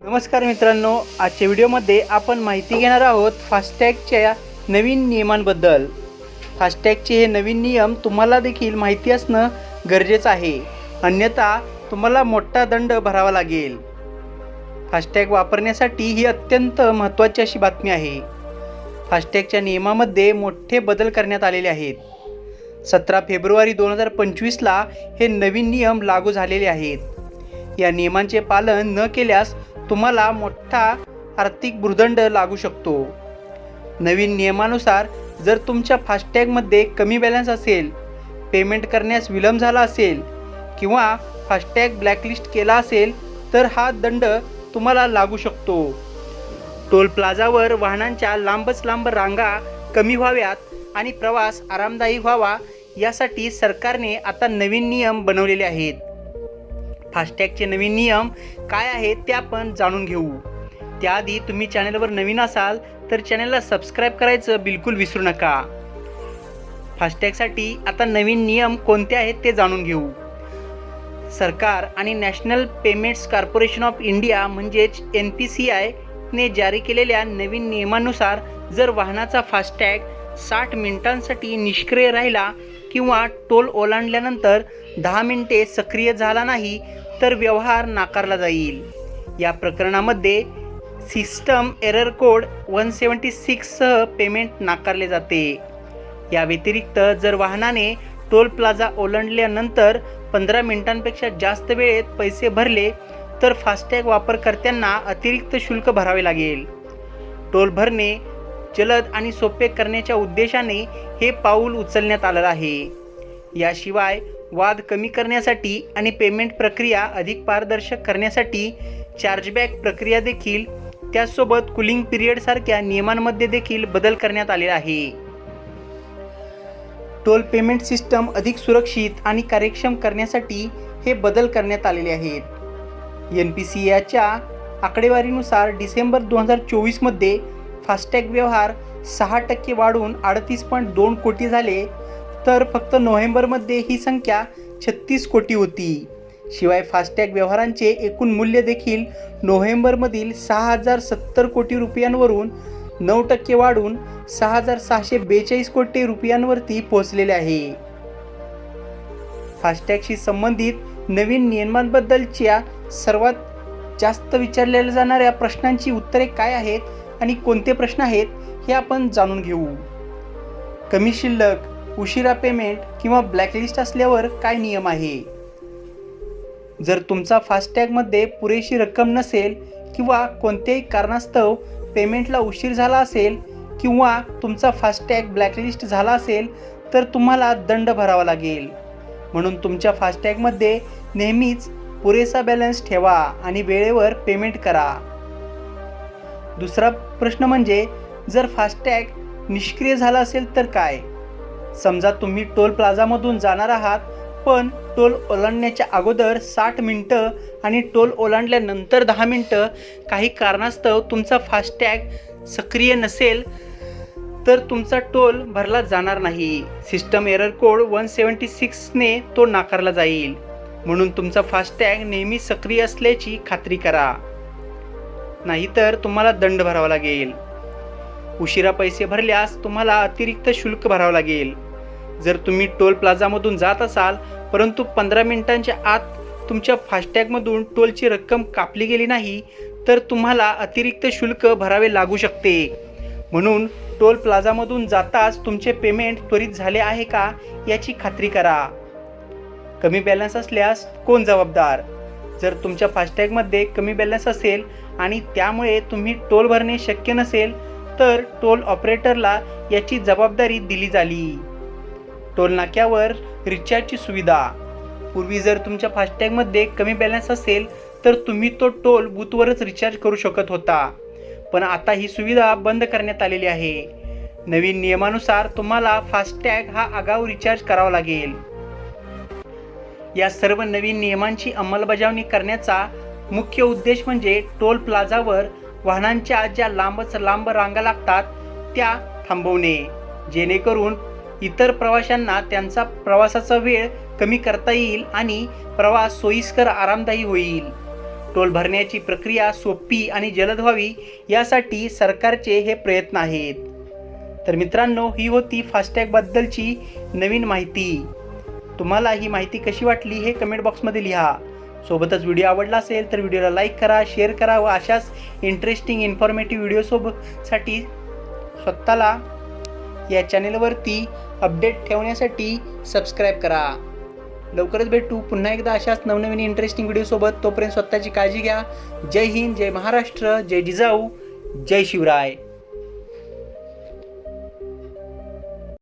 नमस्कार मित्रांनो, आजच्या व्हिडिओमध्ये आपण माहिती घेणार आहोत फास्टॅगच्या नवीन नियमांबद्दल। फास्टॅगचे हे नवीन नियम तुम्हाला देखील माहिती असणं गरजेचं आहे, अन्यथा तुम्हाला मोठा दंड भरावा लागेल। फास्टॅग वापरण्यासाठी ही अत्यंत महत्त्वाची अशी बातमी आहे। फास्टॅगच्या नियमामध्ये मोठे बदल करण्यात आलेले आहेत। 17 फेब्रुवारी 2025ला हे नवीन नियम लागू झालेले आहेत। या नियमांचे पालन न केल्यास तुम्हाला मोठा आर्थिक भुर्दंड लागू शकतो। नवीन नियमानुसार जर तुमच्या फास्टॅगमध्ये कमी बॅलन्स असेल, पेमेंट करण्यास विलंब झाला असेल किंवा फास्टॅग ब्लॅकलिस्ट केला असेल तर हा दंड तुम्हाला लागू शकतो। टोल प्लाझावर वाहनांच्या लांब रांगा कमी व्हाव्यात आणि प्रवास आरामदायी व्हावा यासाठी सरकारने आता नवीन नियम बनवलेले आहेत। फास्टॅगचे नवीन नियम काय आहेत ते आपण जाणून घेऊ। त्याआधी तुम्ही चॅनलवर नवीन असाल तर चॅनलला सबस्क्राईब करायचं बिलकुल विसरू नका। फास्टॅगसाठी आता नवीन नियम कोणते आहेत ते जाणून घेऊ। सरकार आणि national payments corporation of India म्हणजेच NPCI ने जारी केलेल्या नवीन नियमानुसार जर वाहनाचा फास्टॅग 60 मिनिटांसाठी निष्क्रिय राहिला किंवा टोल ओलांडल्यानंतर 10 मिनिटे सक्रिय झाला नाही तर व्यवहार नाकारला जाईल। या प्रकरणामध्ये सिस्टम एरर कोड 176 सह पेमेंट नाकारले जाते। या व्यतिरिक्त जर वाहनाने टोल प्लाझा ओलांडल्यानंतर 15 मिनिटांपेक्षा जास्त वेळेत पैसे भरले तर फास्टॅग वापरकर्त्यांना अतिरिक्त शुल्क भरावे लागेल। टोल भरणे जलद आणि सोपे करण्याच्या उद्देशाने हे पाऊल उचलण्यात आलं आहे। याशिवाय वाद कमी करण्यासाठी आणि पेमेंट प्रक्रिया अधिक पारदर्शक करण्यासाठी चार्जबॅक प्रक्रिया देखील, त्यासोबत कूलिंग पिरियड सारख्या नियमांमध्ये देखील बदल करण्यात आले आहे। टोल पेमेंट सिस्टम अधिक सुरक्षित आणि कार्यक्षम करण्यासाठी हे बदल करण्यात आलेले आहेत। NPCIच्या आकडेवारीनुसार डिसेंबर 2024 मध्ये फास्टॅग व्यवहार 6% वाढून 38.2 कोटी झाले, तर फक्त नोव्हेंबरमध्ये ही संख्या 36 कोटी होती। शिवाय फास्टॅग व्यवहारांचे एकूण मूल्य देखील नोव्हेंबरमधील 6070 कोटी रुपयांवरून 9% वाढून 6642 कोटी रुपयांवरती पोहोचलेले आहे। फास्टॅगशी संबंधित नवीन नियमांबद्दलच्या सर्वात जास्त विचारलेल्या जाणाऱ्या प्रश्नांची उत्तरे काय आहेत आणि कोणते प्रश्न आहेत हे आपण जाणून घेऊ। कमी शिल्लक, उशिरा पेमेंट किंवा ब्लॅकलिस्ट असल्यावर काय नियम आहे? जर तुमचा फास्टॅगमध्ये पुरेशी रक्कम नसेल किंवा कोणत्याही कारणास्तव पेमेंटला उशीर झाला असेल किंवा तुमचा फास्टॅग ब्लॅकलिस्ट झाला असेल तर तुम्हाला दंड भरावा लागेल। म्हणून तुमच्या फास्टॅगमध्ये नेहमीच पुरेसा बॅलन्स ठेवा आणि वेळेवर पेमेंट करा। दुसरा प्रश्न म्हणजे जर फास्टॅग निष्क्रिय झाला असेल तर काय? समजा तुम्ही टोल प्लाझामधून जाणार आहात, पण टोल ओलांडण्याच्या अगोदर 60 मिनिटं आणि टोल ओलांडल्यानंतर 10 मिनिटं काही कारणास्तव तुमचा फास्टॅग सक्रिय नसेल तर तुमचा टोल भरला जाणार नाही। सिस्टम एरर कोड 176 ने तो नाकारला जाईल। म्हणून तुमचा फास्टॅग नेहमी सक्रिय असल्याची खात्री करा, नाहीतर तुम्हाला दंड भरावा लागेल। उशिरा पैसे भरल्यास तुम्हाला अतिरिक्त शुल्क भरावं लागेल। जर तुम्ही टोल प्लाझामधून जात असाल परंतु 15 मिनिटांच्या आत तुमच्या फास्टॅगमधून टोलची रक्कम कापली गेली नाही तर तुम्हाला अतिरिक्त शुल्क भरावे लागू शकते। म्हणून टोल प्लाझामधून जाताच तुमचे पेमेंट त्वरित झाले आहे का याची खात्री करा। कमी बॅलन्स असल्यास कोण जबाबदार? जर तुमच्या फास्टॅगमध्ये कमी बॅलन्स असेल आणि त्यामुळे तुम्ही टोल भरणे शक्य नसेल तर टोल ऑपरेटरला याची जबाबदारी दिली झाली। टोल नाक्यावर रिचार्जची सुविधा। पूर्वी जर तुमच्या फास्टॅगमध्ये कमी बॅलन्स असेल तर तुम्ही तो टोल बूथवरच रिचार्ज करू शकत होता, पण आता ही सुविधा बंद करण्यात आलेली आहे। नवीन नियमानुसार तुम्हाला फास्टॅग हा आगाऊ रिचार्ज करावा लागेल। या सर्व नवीन नियमांची अंमलबजावणी करण्याचा मुख्य उद्देश म्हणजे टोल प्लाझावर वाहनांच्या ज्या लांब रांगा लागतात त्या थांबवणे, जेणेकरून इतर प्रवाशांना त्यांचा प्रवासाचा वेळ कमी करता येईल आणि प्रवास सोयीस्कर आरामदायी होईल। टोल भरण्याची प्रक्रिया सोपी आणि जलद व्हावी यासाठी सरकारचे हे प्रयत्न आहेत. तर मित्रांनो, ही होती फास्टॅगबद्दलची नवीन माहिती. तुम्हाला ही माहिती कशी वाटली हे कमेंट बॉक्समध्ये लिहा. सोबतच व्हिडिओ आवडला असेल तर व्हिडिओला लाईक करा, शेअर करा व अशाच इंटरेस्टिंग इन्फॉर्मेटिव्ह व्हिडिओसाठी स्वतःला या चॅनेलवरती अपडेट ठेवण्यासाठी सबस्क्राईब करा. लवकरच भेटू पुन्हा एकदा अशाच नवनवीन इंटरेस्टिंग व्हिडिओसोबत. तोपर्यंत स्वतःची काळजी घ्या. जय हिंद, जय महाराष्ट्र, जय जिजाऊ, जय शिवराय.